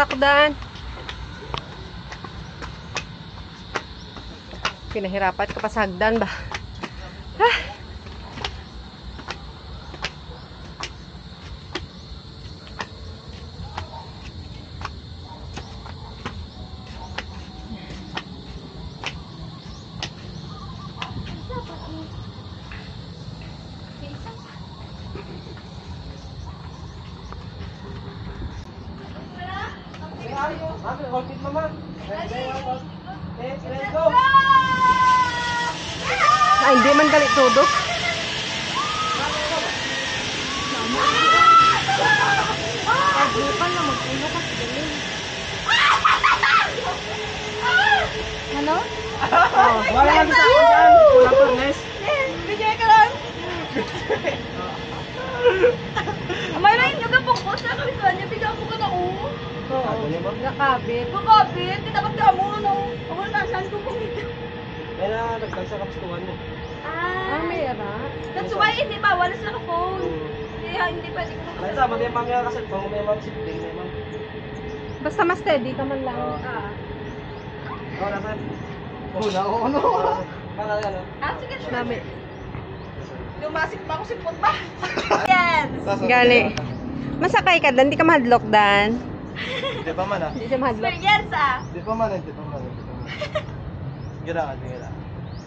takdan. Pinahirapan ka pa sa hagdan ba? Ah. Ay, hindi man galit todo. Ano? Wala lang sa akin. Walang furnace. Bigay ka lang. Amay na yung gapong ko sa kalisan niya. Bigyan ko ka na oo. Oo. Nakabit. Bukapit. Kitapag ka mo no. Ako na saan ko kumita. Kaya na nagtagsa ka pastuhan mo. Ah, may era. That's why hindi bawal sa phone. Kaya hindi pwede ko na Kaya sa mga mamaya kasi kung may mga sitting, may mga... Basta mas steady ka man lang. Oo, nasa... Oo na, oo ano? Para ano? Sige, sure. Dami. Lumasik pa ako sipot ba? Yes! Gali. Masakay ka dan, di ka mahadlok dan. Di pa man ah. Hindi siya mahadlok. Experience Di pa man, di pa man. Gila ka, gila.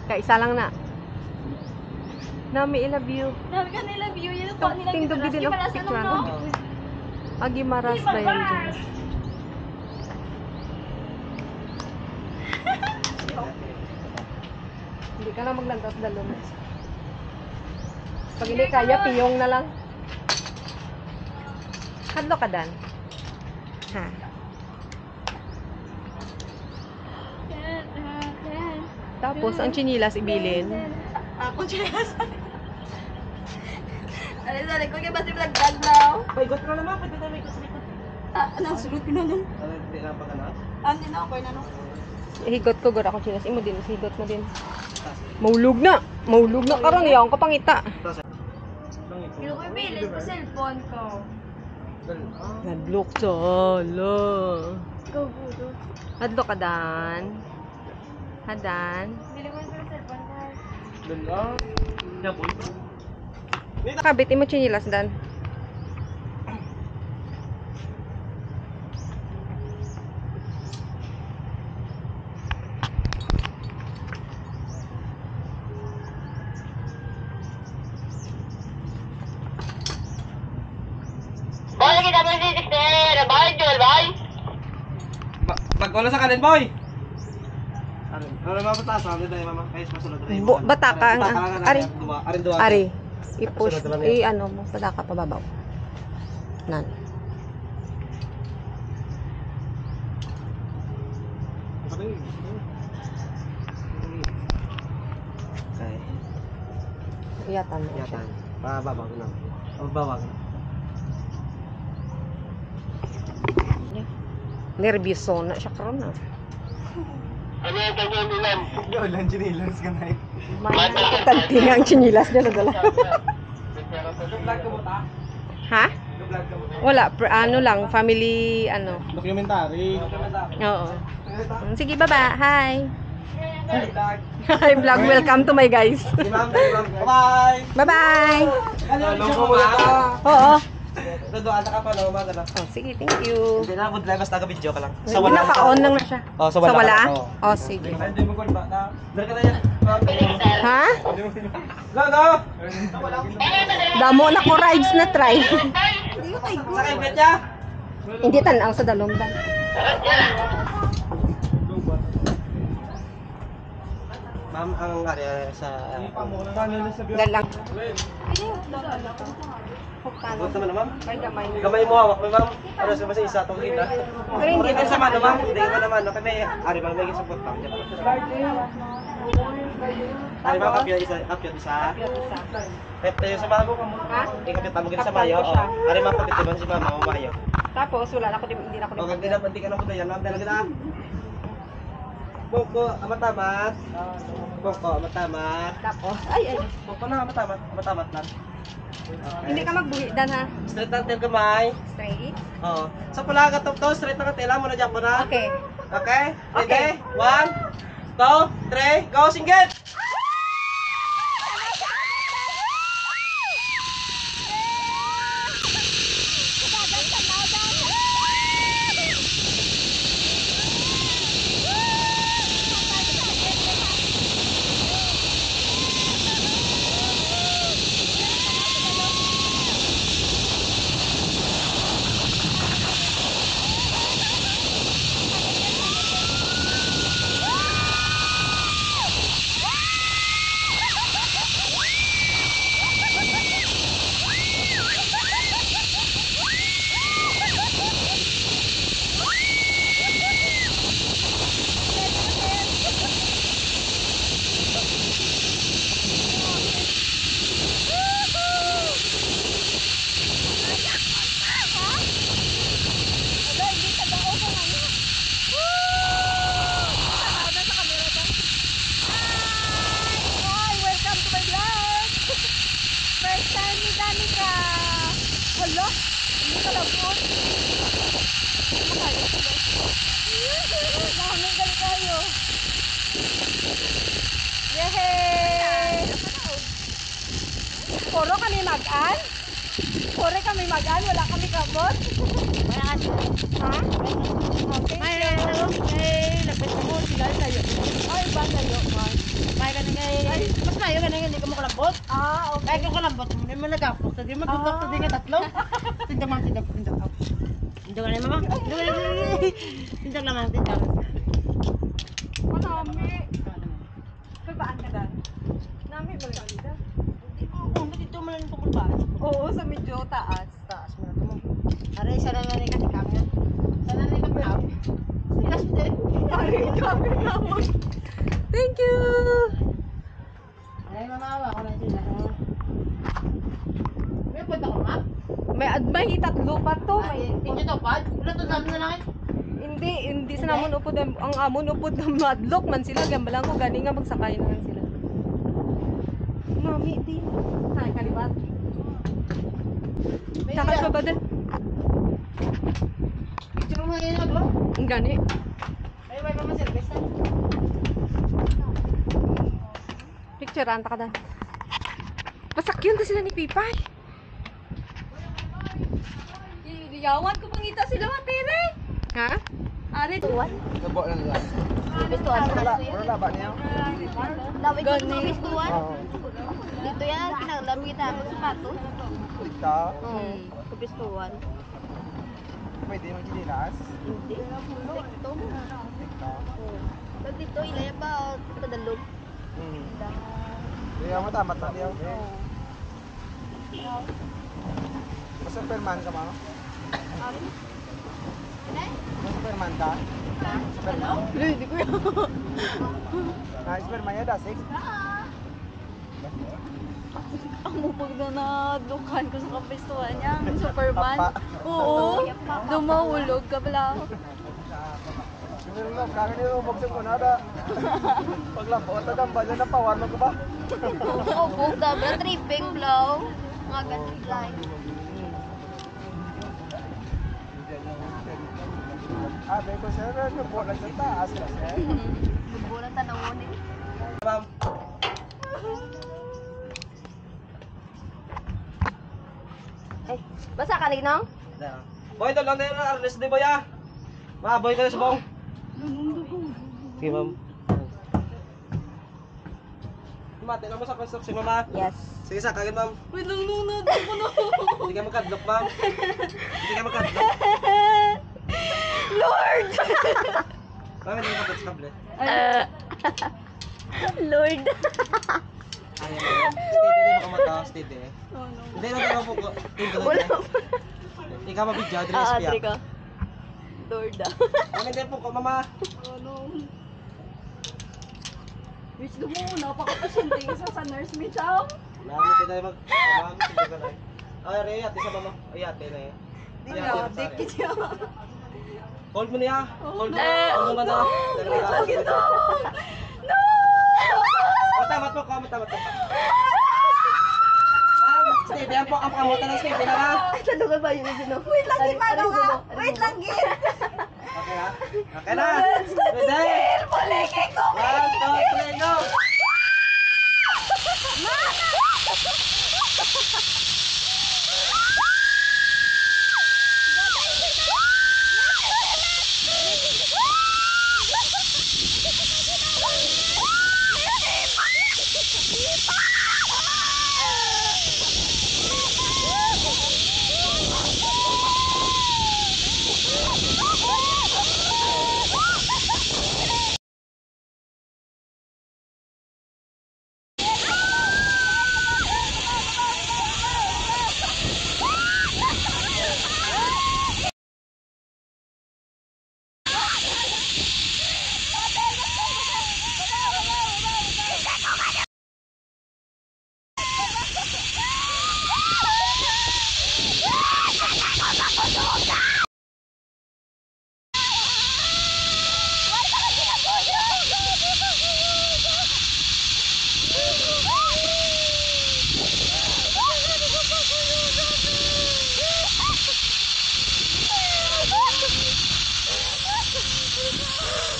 Kaisa lang na. Nami, I love you. Dami ka nila view. Yan po nila Tingdog din Di ang pala sa picture. no? Agimaras ba yan dyan? Hindi ka na maglantas dalon. Pag hindi kaya, piyong na lang. Hadlo ka dan. Ha? Tapos, ang chinilas ibilin. Ako chinelas. Ano sa likod kaya basta vlog daw? Paigot ka naman, pwede na may ikot sa likod. Ano, sunod ko na nun. Ano, hindi na pa ka na? Hindi na ako, na no. Higot ko, gura akong chinilas. Imo din, higot mo din. Maulog na! Maulog na! Karang yaong kapangita. Hindi ko ibilis sa cellphone ko. Nadlok sala. Go, go, go. Hadlo ka dan. Hadan. Bili ko yung cellphone ko. Doon lang. Kaya boy. Kabit mo chinilas dan. Boy, kita mo si Sister. Boy, Joel, boy. Pag wala sa kanin, boy! Ano ba pataas? Ano tayo, mama? Kaya masunod na tayo. Bata ka ang ari. Arin duwa. Ari. I-push. I-ano mo. Bata ka pababaw. Nan. Okay. Iyatan mo. siya. Yatan. Pababag na. Pababag na. Nervyoso na siya karon na. Ano yung kanyang nilam? Yo, lang chinilas ka na eh. May tanting ang chinilas niya nadala. Vlog ka mo ta? Ha? Vlog ka mo ta? Wala. Ano lang. Family, ano. Documentary. Oo. Sige, baba. Hi. Vlog. Hi, vlog. Welcome to my guys. Si ma'am, bye! Bye-bye. Hello mo ba? Oo. Doon ka pa, no? Mga Oh, sige, thank you. Hindi na, good live, basta ka-video ka lang. Naka-on lang na siya. Oh, Sa wala? Oo. Oh, sige. Hindi mo kung bata. Dali ka na yan. Ha? Go, go! Damo na ko rides na try. Sakay bet niya! Hindi tanaw sa dalomdan. Ma'am, ang area sa... Dalang. Huwag naman, ma'am. May gamay. Gamay mo hawak mo, ma'am. Ano sa basta isa itong kita? Pero hindi Hindi sa mano, ma'am. Hindi ka naman. Okay, may... Ari, ma'am, may isang putang. Ari, ma'am, kapyat isa. Kapyat isa. Kapyat yung sa mamo. Ha? Kapyat mo sa mayo. Ari, ma'am, kapyat mo si mama, mayo. Tapos wala na ko hindi na ko. O, hindi ka na po yan, ma'am. Dalaga na. Boko, amatamat. Boko, amatamat. Tapos ay. Boko na, amatamat. Amatamat lang. Hindi ka magbuhi dan ha. Straight ang tail kamay. Straight. Oo. Sa pula ka to, straight ang tail mo na dyan po na. Okay. Okay? Okay. Ready? 1, 2, 3, go, singgit! Hala, hindi ka labot. Makaya sila. Nakamingal kayo. Yehey! Puro kami mag-an? Puro kami mag-an? Wala kami kabot? Wala kasi. Ha? Okay. Ay, lapit mo. Sila tayo. Ay, ba tayo? Kaya ka na mas tayo ka na hindi ka mo kalambot. Ah, okay. Kaya ka kalambot. Hindi mo nagapok. Hindi mo tutok. Hindi ka tatlo. Tindak lang, tindak. Tindak ka na, mama. Tindak lang, tindak. Manami. Babaan ka dahil? Nami ba lang dito? Oo, dito mo lang itong kulbaan. Oo, sa medyo taas. Taas mo na ito mo. Aray, sana nga rin kasi kami. Sana rin kami na. Silas din. Aray, kami na mo. Thank you! Ay, mamawa ko na sila. May punta ko, ma? May tatlo pa to. May, Hindi to, pad? Wala to dami na lang eh. hindi sa namon upod ang amon upod ng madlock man sila gambalan ko gani nga magsakay na lang sila. Mami din. Hay kalibat. Takas pa ba din? Picture mo ngayon ako. Ang gani. Ay, may mama service na. Picture anta ka dan. Pasakyan ta sila ni Pipay. Yawan ko pangita sila mapire. Ha? Ari tuwan. Nabo na nila. Tuwan. Wala ba niya? Dami ko tumis tuwan. Dito yan, pinaglam kita ang sapatos. Ito. Kupis tuwan. May di magdidinas. Hindi. Sekto. Ito. Pag dito, ilaya pa o padalog. Kaya mo tama tali ako. Masa perman ka mama? Masa perman ka? Perman? Hindi ko yan. Nice perman ya dasik. Ang mupag na dukan ko sa kapistuan niya. Superman. Papa. Oo. Dumahulog ka pala. Sinulog, kami nilumog sa kunada. Paglabot, nagamba niya na pawan mo ka ba? Oo, dabra tripping blow. Mga ganun lang. Abe ko siya na nabot lang sa taas kasi. Bulan tanawon eh. Ma'am. Ay, basa ka Ninong? Boy, ito lang na yung artist di ba ya? Ma, boy ka na sa bong. Sige, ma'am. Mate na mo sa construction, mama. Yes. Sige, sa kagad, ma'am. Wait lang, nunod ako na. Hindi ka magkadlock, ma'am. Hindi ka magkadlock. Lord! Ma'am, hindi ka magkadlock. Lord! Ay, ma'am. Steady mo ka mata, steady. Hindi na ka po ko. Wala. Hindi ka mabidya, dili Ah, spiyak. Trika. Lord ah. Ma'am, hindi po ko, mama. Wish mo, napaka-pasyente isa sa nurse me, chow. Ma'am, hindi tayo mag... Ma'am, hindi ka na. Ay, Rey, ate sa mama. Ay, ate na yan. Hindi na, dikit siya. Hold mo niya. Hold mo. Hold mo ka na. Bakit to? No! Matamat po ka, matamat po. Ma'am! Steve, yan po ang pangamutan ng Steve, ha? Sa lugar ba yun? Wait lang, Gimano nga. Wait lang, Gil. Okay na? Okay na? Ready? Paligay ko. 1, 2, 3, go!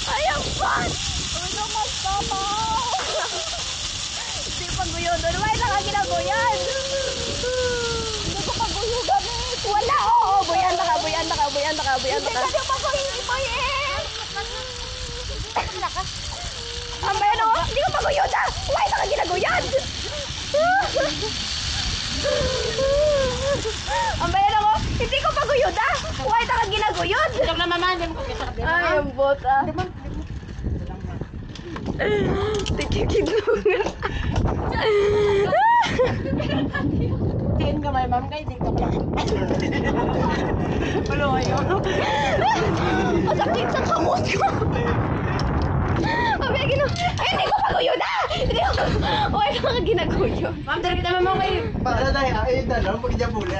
Ayaw pa! Ano magpapa? Hindi paguyo doon. Why lang ang ginaguyan? Hindi ko paguyo gamit. Wala, oo. Buyan na ka, buyan na ka, buyan na ka, buyan na ka. Hindi ka paguyo, Iboy. Ang bayan o, hindi ko paguyo na. Why lang ang ginaguyan? Ang bayan ako, hindi ko paguyo na. Why lang ang ginaguyod? Ito na mama, hindi mo kakasakit. Ay, ang bota. Tikikidungan. Tiin ka may ma'am, kayo dito ka lang. Masakit sa kamot ko. Ay, hindi ko paguyo na. Hindi ko. Why lang ang ginaguyod? Ma'am, dali kita mama kayo. Para na, ayun na lang, pag-jabula.